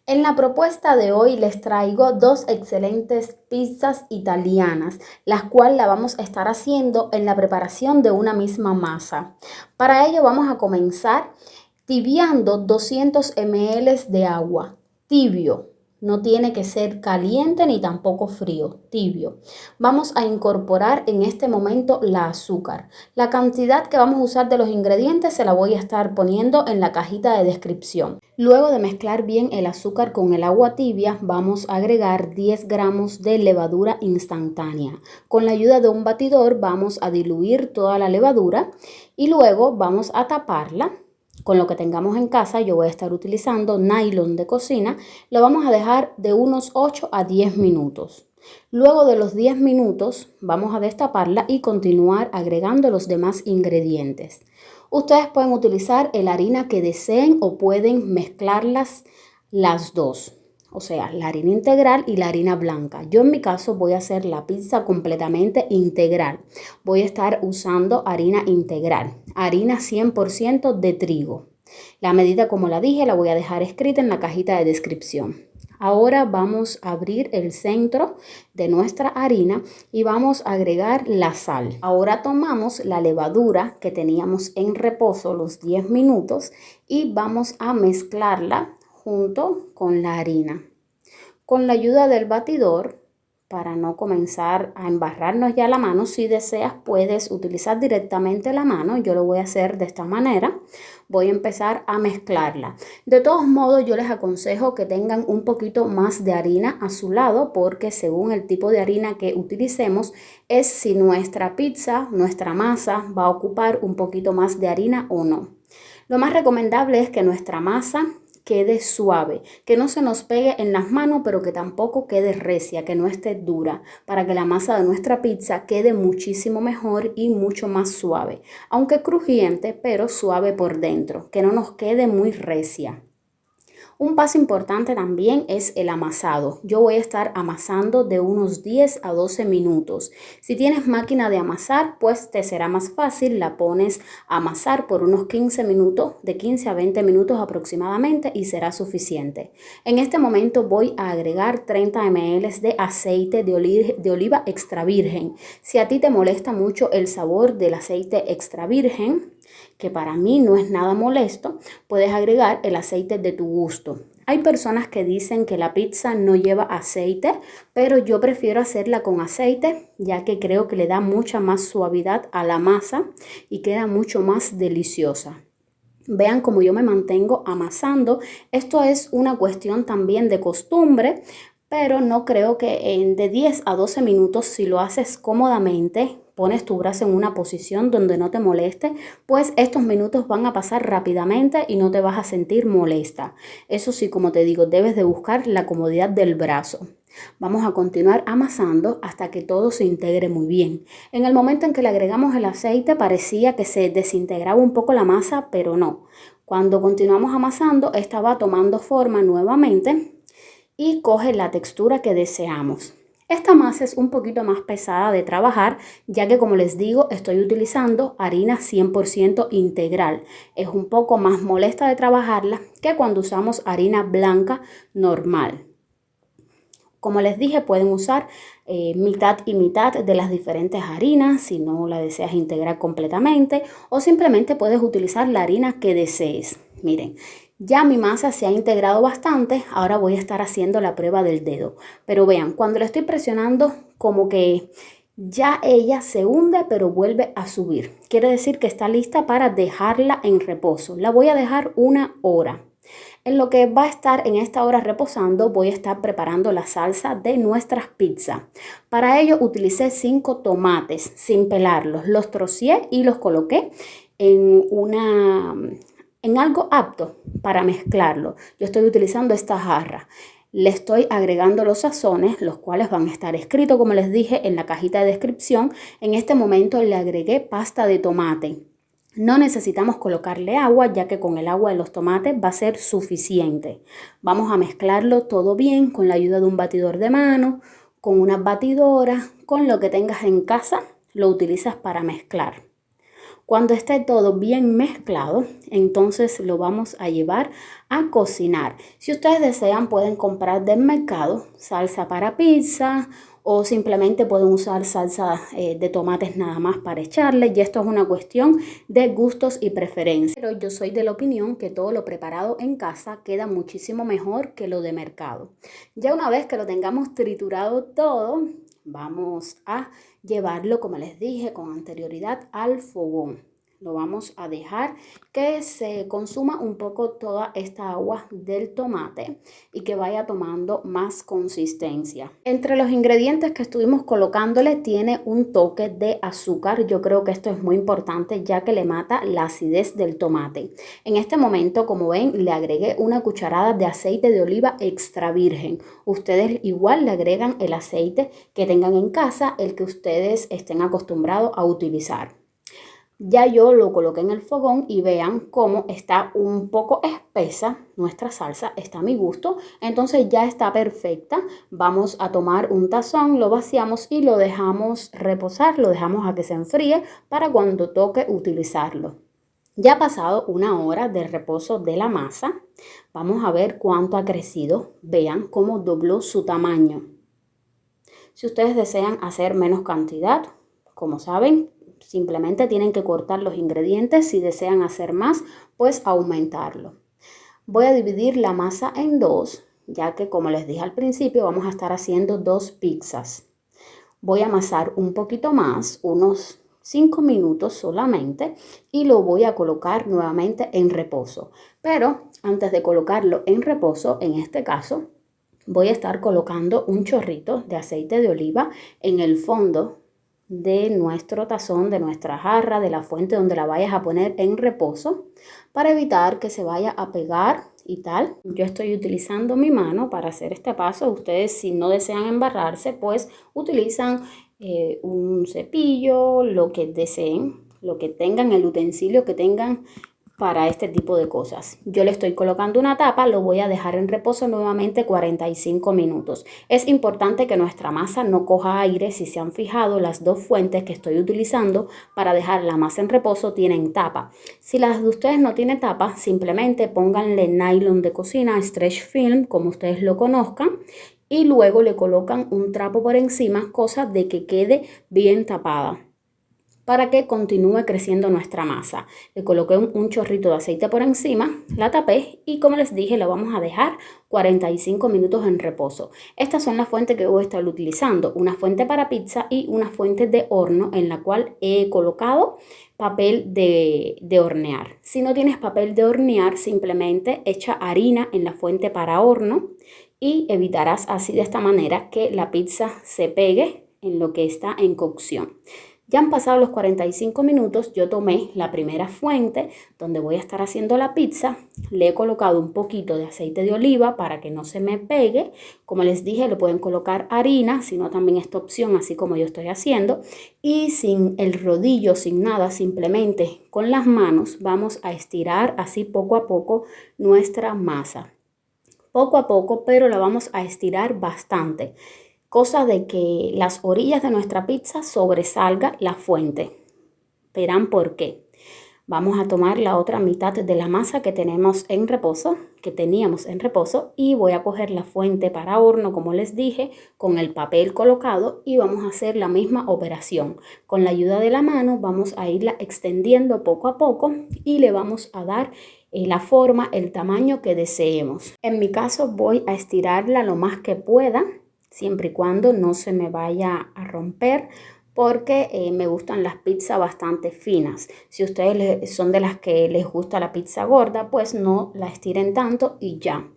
En la propuesta de hoy les traigo dos excelentes pizzas italianas, las cuales la vamos a estar haciendo en la preparación de una misma masa. Para ello vamos a comenzar tibiando 200 ml de agua, tibio. No tiene que ser caliente ni tampoco frío, tibio. Vamos a incorporar en este momento la azúcar. La cantidad que vamos a usar de los ingredientes se la voy a estar poniendo en la cajita de descripción. Luego de mezclar bien el azúcar con el agua tibia, vamos a agregar 10 gramos de levadura instantánea. Con la ayuda de un batidor vamos a diluir toda la levadura y luego vamos a taparla. Con lo que tengamos en casa, yo voy a estar utilizando nylon de cocina, lo vamos a dejar de unos 8 a 10 minutos. Luego de los 10 minutos vamos a destaparla y continuar agregando los demás ingredientes. Ustedes pueden utilizar la harina que deseen o pueden mezclarlas las dos. O sea, la harina integral y la harina blanca. Yo en mi caso voy a hacer la pizza completamente integral. Voy a estar usando harina integral, harina 100% de trigo. La medida, como la dije, la voy a dejar escrita en la cajita de descripción. Ahora vamos a abrir el centro de nuestra harina y vamos a agregar la sal. Ahora tomamos la levadura que teníamos en reposo los 10 minutos y vamos a mezclarla junto con la harina. Con la ayuda del batidor, para no comenzar a embarrarnos ya la mano, si deseas puedes utilizar directamente la mano. Yo lo voy a hacer de esta manera. Voy a empezar a mezclarla. De todos modos, yo les aconsejo que tengan un poquito más de harina a su lado, porque según el tipo de harina que utilicemos es si nuestra pizza, nuestra masa va a ocupar un poquito más de harina o no. Lo más recomendable es que nuestra masa quede suave, que no se nos pegue en las manos, pero que tampoco quede recia, que no esté dura, para que la masa de nuestra pizza quede muchísimo mejor y mucho más suave, aunque crujiente, pero suave por dentro, que no nos quede muy recia. Un paso importante también es el amasado. Yo voy a estar amasando de unos 10 a 12 minutos. Si tienes máquina de amasar, pues te será más fácil. La pones a amasar por unos 15 minutos, de 15 a 20 minutos aproximadamente y será suficiente. En este momento voy a agregar 30 ml de aceite de oliva extra virgen. Si a ti te molesta mucho el sabor del aceite extra virgen, que para mí no es nada molesto, puedes agregar el aceite de tu gusto. Hay personas que dicen que la pizza no lleva aceite, pero yo prefiero hacerla con aceite, ya que creo que le da mucha más suavidad a la masa y queda mucho más deliciosa. Vean cómo yo me mantengo amasando. Esto es una cuestión también de costumbre, pero no creo que de 10 a 12 minutos, si lo haces cómodamente, pones tu brazo en una posición donde no te moleste, pues estos minutos van a pasar rápidamente y no te vas a sentir molesta. Eso sí, como te digo, debes de buscar la comodidad del brazo. Vamos a continuar amasando hasta que todo se integre muy bien. En el momento en que le agregamos el aceite parecía que se desintegraba un poco la masa, pero no. Cuando continuamos amasando, esta va tomando forma nuevamente y coge la textura que deseamos. Esta masa es un poquito más pesada de trabajar, ya que como les digo, estoy utilizando harina 100% integral. Es un poco más molesta de trabajarla que cuando usamos harina blanca normal. Como les dije, pueden usar mitad y mitad de las diferentes harinas si no la deseas integrar completamente, o simplemente puedes utilizar la harina que desees. Miren, ya mi masa se ha integrado bastante, ahora voy a estar haciendo la prueba del dedo. Pero vean, cuando la estoy presionando, como que ya ella se hunde, pero vuelve a subir. Quiere decir que está lista para dejarla en reposo. La voy a dejar una hora. En lo que va a estar en esta hora reposando, voy a estar preparando la salsa de nuestras pizzas. Para ello utilicé 5 tomates sin pelarlos. Los trocé y los coloqué en algo apto para mezclarlo. Yo estoy utilizando esta jarra. Le estoy agregando los sazones, los cuales van a estar escritos, como les dije, en la cajita de descripción. En este momento le agregué pasta de tomate. No necesitamos colocarle agua, ya que con el agua de los tomates va a ser suficiente. Vamos a mezclarlo todo bien con la ayuda de un batidor de mano, con una batidora, con lo que tengas en casa, lo utilizas para mezclar. Cuando esté todo bien mezclado, entonces lo vamos a llevar a cocinar. Si ustedes desean, pueden comprar del mercado salsa para pizza o simplemente pueden usar salsa de tomates nada más para echarle. Y esto es una cuestión de gustos y preferencias. Pero yo soy de la opinión que todo lo preparado en casa queda muchísimo mejor que lo de mercado. Ya una vez que lo tengamos triturado todo, vamos a llevarlo, como les dije con anterioridad, al fogón. Lo vamos a dejar que se consuma un poco toda esta agua del tomate y que vaya tomando más consistencia. Entre los ingredientes que estuvimos colocándole tiene un toque de azúcar. Yo creo que esto es muy importante ya que le mata la acidez del tomate. En este momento, como ven, le agregué una cucharada de aceite de oliva extra virgen. Ustedes igual le agregan el aceite que tengan en casa, el que ustedes estén acostumbrados a utilizar. Ya yo lo coloqué en el fogón y vean cómo está un poco espesa nuestra salsa, está a mi gusto, entonces ya está perfecta. Vamos a tomar un tazón, lo vaciamos y lo dejamos reposar, lo dejamos a que se enfríe para cuando toque utilizarlo. Ya ha pasado una hora de reposo de la masa, vamos a ver cuánto ha crecido, vean cómo dobló su tamaño. Si ustedes desean hacer menos cantidad, como saben, simplemente tienen que cortar los ingredientes. Si desean hacer más, pues aumentarlo. Voy a dividir la masa en dos, ya que como les dije al principio, vamos a estar haciendo 2 pizzas. Voy a amasar un poquito más, unos 5 minutos solamente, y lo voy a colocar nuevamente en reposo. Pero antes de colocarlo en reposo, en este caso, voy a estar colocando un chorrito de aceite de oliva en el fondo de nuestro tazón, de nuestra jarra, de la fuente donde la vayas a poner en reposo para evitar que se vaya a pegar y tal. Yo estoy utilizando mi mano para hacer este paso. Ustedes, si no desean embarrarse, pues utilizan un cepillo, lo que deseen, lo que tengan, el utensilio que tengan para este tipo de cosas. Yo le estoy colocando una tapa, lo voy a dejar en reposo nuevamente 45 minutos. Es importante que nuestra masa no coja aire. Si se han fijado, las dos fuentes que estoy utilizando para dejar la masa en reposo tienen tapa. Si las de ustedes no tienen tapa, simplemente pónganle nylon de cocina, stretch film, como ustedes lo conozcan, y luego le colocan un trapo por encima, cosa de que quede bien tapada, para que continúe creciendo nuestra masa. Le coloqué un chorrito de aceite por encima, la tapé y como les dije, la vamos a dejar 45 minutos en reposo. Estas son las fuentes que voy a estar utilizando, una fuente para pizza y una fuente de horno en la cual he colocado papel de hornear. Si no tienes papel de hornear, simplemente echa harina en la fuente para horno y evitarás así de esta manera que la pizza se pegue en lo que está en cocción. Ya han pasado los 45 minutos, yo tomé la primera fuente donde voy a estar haciendo la pizza, le he colocado un poquito de aceite de oliva para que no se me pegue. Como les dije, le pueden colocar harina, sino también esta opción, así como yo estoy haciendo. Y sin el rodillo, sin nada, simplemente con las manos vamos a estirar así poco a poco nuestra masa. Poco a poco, pero la vamos a estirar bastante, cosa de que las orillas de nuestra pizza sobresalga la fuente. Verán por qué. Vamos a tomar la otra mitad de la masa que teníamos en reposo, y voy a coger la fuente para horno, como les dije, con el papel colocado y vamos a hacer la misma operación. Con la ayuda de la mano vamos a irla extendiendo poco a poco y le vamos a dar la forma, el tamaño que deseemos. En mi caso voy a estirarla lo más que pueda, siempre y cuando no se me vaya a romper, porque me gustan las pizzas bastante finas. Si ustedes son de las que les gusta la pizza gorda, pues no la estiren tanto y ya.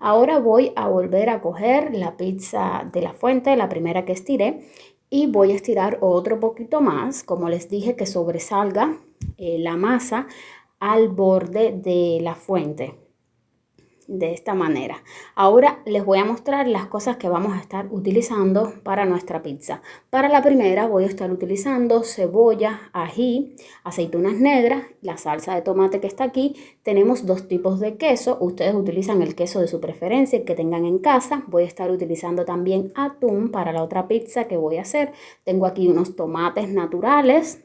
Ahora voy a volver a coger la pizza de la fuente, la primera que estiré, y voy a estirar otro poquito más, como les dije, que sobresalga la masa al borde de la fuente. De esta manera. Ahora les voy a mostrar las cosas que vamos a estar utilizando para nuestra pizza. Para la primera voy a estar utilizando cebolla, ají, aceitunas negras, la salsa de tomate que está aquí. Tenemos dos tipos de queso. Ustedes utilizan el queso de su preferencia, el que tengan en casa. Voy a estar utilizando también atún para la otra pizza que voy a hacer. Tengo aquí unos tomates naturales,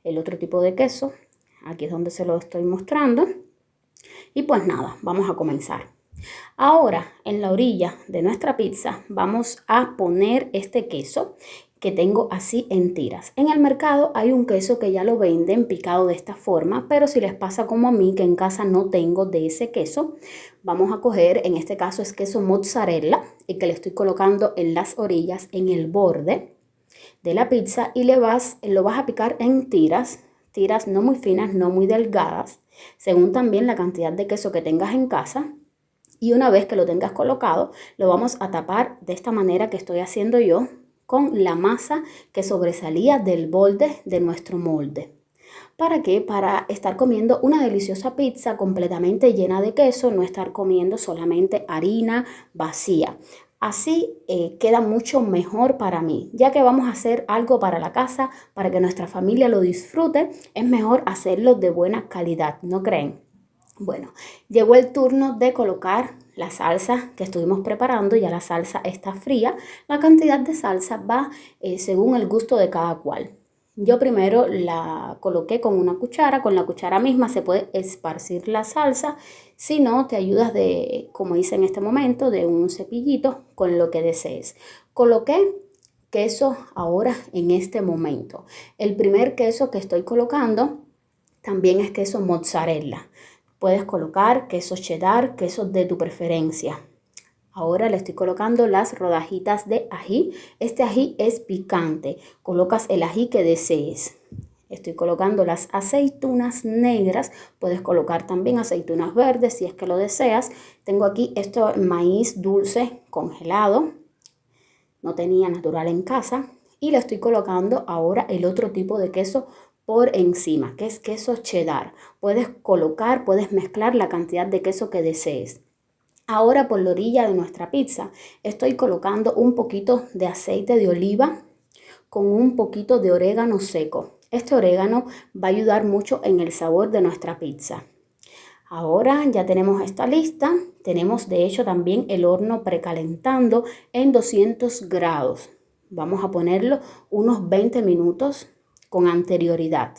el otro tipo de queso. Aquí es donde se lo estoy mostrando. Y pues nada, vamos a comenzar. Ahora, en la orilla de nuestra pizza vamos a poner este queso que tengo así en tiras. En el mercado hay un queso que ya lo venden picado de esta forma, pero si les pasa como a mí, que en casa no tengo de ese queso, vamos a coger, en este caso es queso mozzarella, el que le estoy colocando en las orillas, en el borde de la pizza, y lo vas a picar en tiras no muy finas, no muy delgadas, según también la cantidad de queso que tengas en casa. Y una vez que lo tengas colocado, lo vamos a tapar de esta manera que estoy haciendo yo, con la masa que sobresalía del borde de nuestro molde. ¿Para qué? Para estar comiendo una deliciosa pizza completamente llena de queso, no estar comiendo solamente harina vacía. Así queda mucho mejor para mí, ya que vamos a hacer algo para la casa, para que nuestra familia lo disfrute, es mejor hacerlo de buena calidad, ¿no creen? Bueno, llegó el turno de colocar la salsa que estuvimos preparando. Ya la salsa está fría. La cantidad de salsa va según el gusto de cada cual. Yo primero la coloqué con una cuchara. Con la cuchara misma se puede esparcir la salsa. Si no, te ayudas de, como hice en este momento, de un cepillito con lo que desees. Coloqué queso ahora en este momento. El primer queso que estoy colocando también es queso mozzarella. Puedes colocar queso cheddar, quesos de tu preferencia. Ahora le estoy colocando las rodajitas de ají. Este ají es picante. Colocas el ají que desees. Estoy colocando las aceitunas negras. Puedes colocar también aceitunas verdes si es que lo deseas. Tengo aquí esto maíz dulce congelado. No tenía natural en casa. Y le estoy colocando ahora el otro tipo de queso por encima, que es queso cheddar. Puedes colocar, puedes mezclar la cantidad de queso que desees. Ahora por la orilla de nuestra pizza estoy colocando un poquito de aceite de oliva con un poquito de orégano seco. Este orégano va a ayudar mucho en el sabor de nuestra pizza. Ahora ya tenemos esta lista. Tenemos de hecho también el horno precalentando en 200 grados. Vamos a ponerlo unos 20 minutos con anterioridad.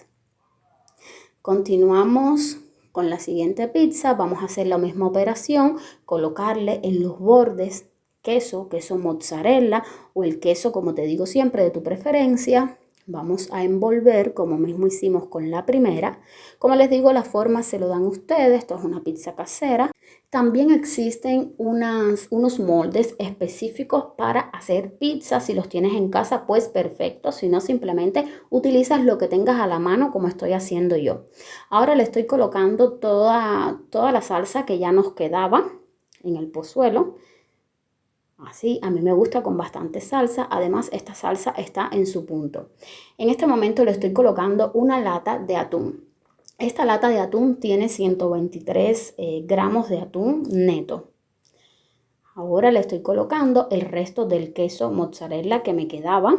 Continuamos con la siguiente pizza. Vamos a hacer la misma operación, colocarle en los bordes queso mozzarella o el queso, como te digo siempre, de tu preferencia. Vamos a envolver como mismo hicimos con la primera. Como les digo, la forma se lo dan ustedes. Esto es una pizza casera. También existen unos moldes específicos para hacer pizza. Si los tienes en casa, pues perfecto. Si no, simplemente utilizas lo que tengas a la mano, como estoy haciendo yo. Ahora le estoy colocando toda la salsa que ya nos quedaba en el pozuelo. Así, a mí me gusta con bastante salsa. Además, esta salsa está en su punto. En este momento le estoy colocando una lata de atún. Esta lata de atún tiene 123 gramos de atún neto. Ahora le estoy colocando el resto del queso mozzarella que me quedaba,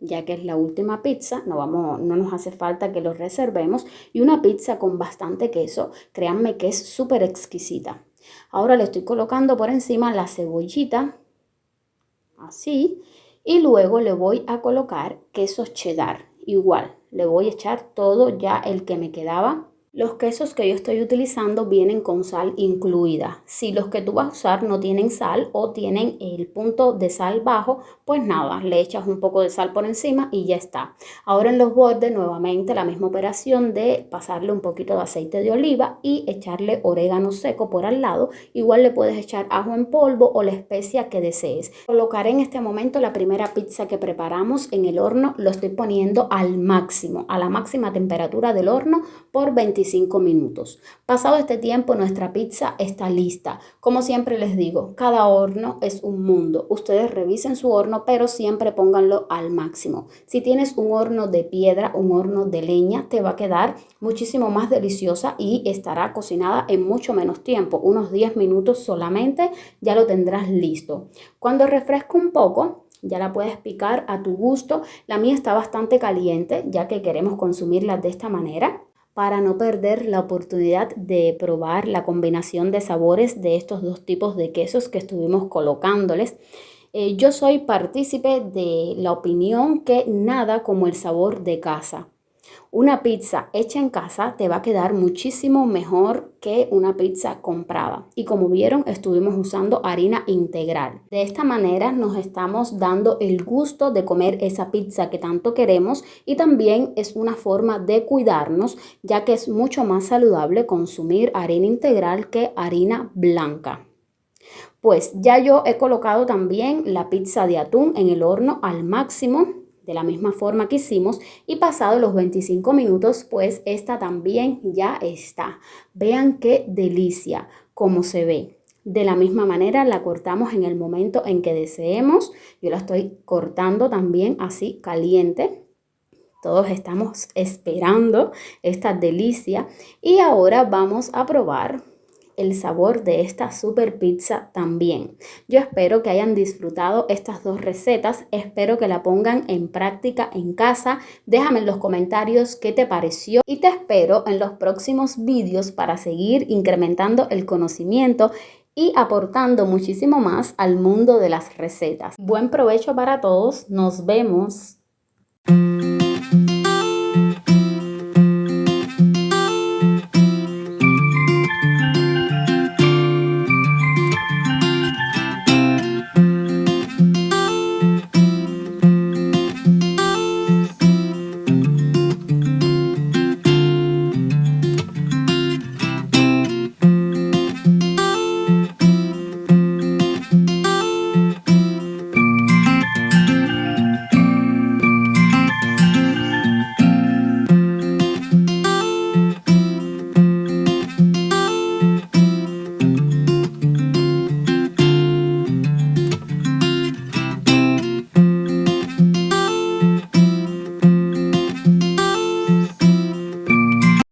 ya que es la última pizza. No nos hace falta que lo reservemos. Y una pizza con bastante queso, créanme que es súper exquisita. Ahora le estoy colocando por encima la cebollita, así, y luego le voy a colocar queso cheddar. Igual, le voy a echar todo ya el que me quedaba. Los quesos que yo estoy utilizando vienen con sal incluida. Si los que tú vas a usar no tienen sal o tienen el punto de sal bajo, pues nada, le echas un poco de sal por encima y ya está. Ahora en los bordes nuevamente la misma operación de pasarle un poquito de aceite de oliva y echarle orégano seco por al lado. Igual le puedes echar ajo en polvo o la especia que desees. Colocaré en este momento la primera pizza que preparamos en el horno. Lo estoy poniendo al máximo, a la máxima temperatura del horno por 25 minutos. Pasado este tiempo, nuestra pizza está lista. Como siempre les digo, cada horno es un mundo. Ustedes revisen su horno, pero siempre pónganlo al máximo. Si tienes un horno de piedra, un horno de leña, te va a quedar muchísimo más deliciosa y estará cocinada en mucho menos tiempo. Unos 10 minutos solamente ya lo tendrás listo. Cuando refresque un poco, ya la puedes picar a tu gusto. La mía está bastante caliente, ya que queremos consumirla de esta manera, para no perder la oportunidad de probar la combinación de sabores de estos dos tipos de quesos que estuvimos colocándoles. Yo soy partícipe de la opinión que nada como el sabor de casa. Una pizza hecha en casa te va a quedar muchísimo mejor que una pizza comprada. Y como vieron, estuvimos usando harina integral. De esta manera nos estamos dando el gusto de comer esa pizza que tanto queremos y también es una forma de cuidarnos, ya que es mucho más saludable consumir harina integral que harina blanca. Pues ya yo he colocado también la pizza de atún en el horno al máximo, de la misma forma que hicimos, y pasado los 25 minutos, pues esta también ya está. Vean qué delicia, cómo se ve. De la misma manera la cortamos en el momento en que deseemos. Yo la estoy cortando también así caliente. Todos estamos esperando esta delicia y ahora vamos a probar el sabor de esta super pizza también. Yo espero que hayan disfrutado estas dos recetas, espero que la pongan en práctica en casa. Déjame en los comentarios qué te pareció y te espero en los próximos vídeos para seguir incrementando el conocimiento y aportando muchísimo más al mundo de las recetas. Buen provecho para todos, nos vemos.